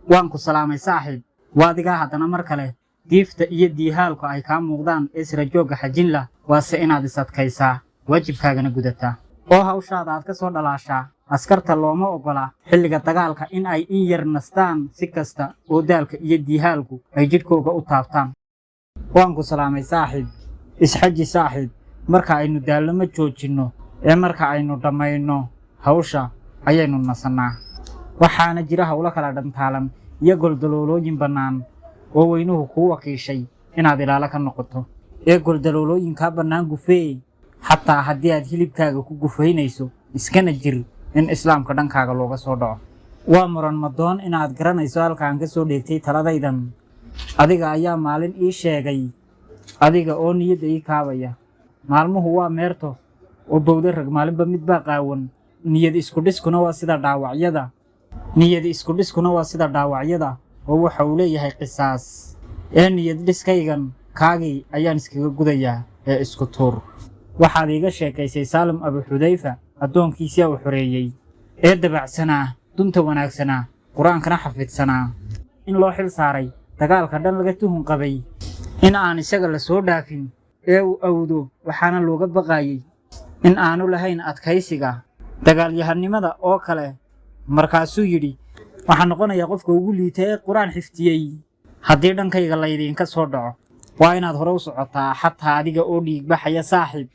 وانكو سلامي صاحب وادقا هدنا مركله diifta iyo diihaalku ay ka muuqdaan isra jooga xajin la waase inaad isadkaysaa wajibkaagana gudataa oo hawshaada aad ka soo dhalaashaa askarta looma ogola xilliga dagaalka in ay in yar nastaan si kasta oo daalka iyo diihaalku ay jidhkooga u taabtaan waan ku salaamay saaxiib isxaji saaxiib marka aynu daalama joojinno ee marka aynu dhamayno hawsha ayaynu nasanaa waxaana jira hawlo kala dhantaalan iyo goldaloolooyin bannaan oo weynuhu kuu wakiishay inaad ilaalo ka noqoto ee goldaloolooyinkaa bannaan gufeey xataa haddii aad hilibkaaga ku gufaynayso iskana jir in islaamka dhankaaga looga soo dhaco waa muran madoon inaad garanayso halkaan ka soo dheegtay taladaydan adiga ayaa maalin ii sheegay adiga oo niyadda ii kaabaya maalmuhu waa meerto oo bowda rag maalinba mid baa qaawan niyad isku dhiskuna waa sida dhaawacyada oo waxa uu leeyahay qisaas ee niyad dhiskaygan kaagii ayaan iskaga gudayaa ee isku tuur waxaad iiga sheekaysay saalim abu xudayfa addoonkiisii uu xoreeyey ee dabacsanaa dunta wanaagsanaa qur-aankana xafidsanaa in loo xil saaray dagaalka dhan laga tuhun qabay in aan isaga la soo dhaafin ee uu awdo waxaana looga baqaayay in aanu lahayn adkaysiga dagaalyahannimada oo kale markaasuu yidhi waxaan noqonayaa qofka ugu liita ee qur-aan xiftiyey haddii dhankayga laydinka soo dhaco waa inaad hore u socotaa xataa adiga oo dhiigbaxaya saaxiib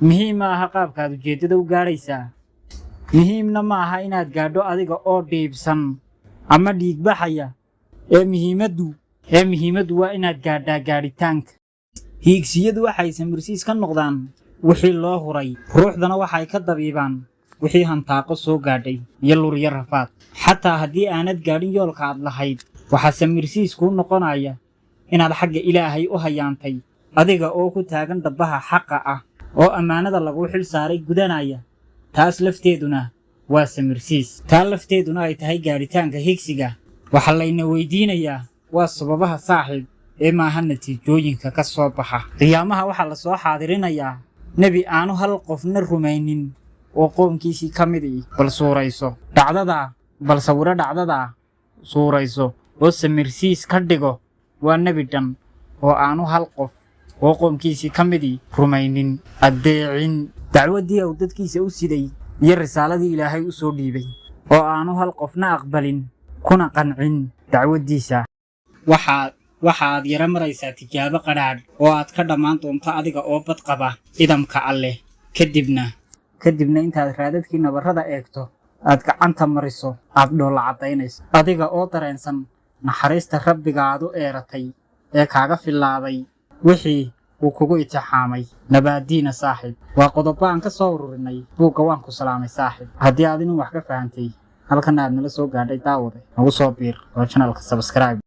muhiim ma aha qaabkaad ujeeddada u gaadhaysaa muhiimna ma aha inaad gaadho adiga oo dhiibsan ama dhiigbaxaya ee muhiimaddu waa inaad gaadhaa gaadhitaanka hiigsiyadu waxay samirsiis ka noqdaan wixii loo huray ruuxdana waxay ka dabiibaan wixii hantaaqo soo gaadhay iyo lurya rafaad xataa haddii aanad gaadhin yoolka aad lahayd waxaa samirsiis kuu noqonaya inaad xagga ilaahay u hayaantay adiga oo ku taagan dabbaha xaqa ah oo ammaanada laguu xil saaray gudanaya taas lafteeduna waa samirsiis taa lafteeduna ay tahay gaadhitaanka higsiga waxaa layna weydiinayaa waa sababaha saaxiib ee maaha natiijooyinka ka soo baxa qiyaamaha waxaa la soo xaadirinayaa nebi aanu hal qofna rumaynin oo qoomkiisii ka mid bal sawiro dhacdadaa suurayso oo samirsiis ka dhigo waa nebi dhan oo aanu hal qof oo qoomkiisii ka midii rumaynin addeecin dacwaddii uu dadkiisa u siday iyo risaaladii ilaahay u soo dhiibay oo aanu hal qofna aqbalin kuna qancin dacwaddiisa waxaad yara maraysaa tijaabo qadhaadh oo aad ka dhammaan doonto adiga oo bad qaba idamka alleh kadibna intaad raadadkii nabarrada eegto aad gacanta mariso aad dhoolla caddaynayso adiga oo dareensan naxariista rabbiga aad u eeratay ee kaaga fillaaday wixii uu kugu itixaamay nabaadiina saaxiib waa qodobo aan ka soo ururinay buugga waan ku salaamay saaxiib haddii aad inuu wax ka fahantay halkan aad nala soo gaadhay daawade nagu soo biir oo channelka subscribe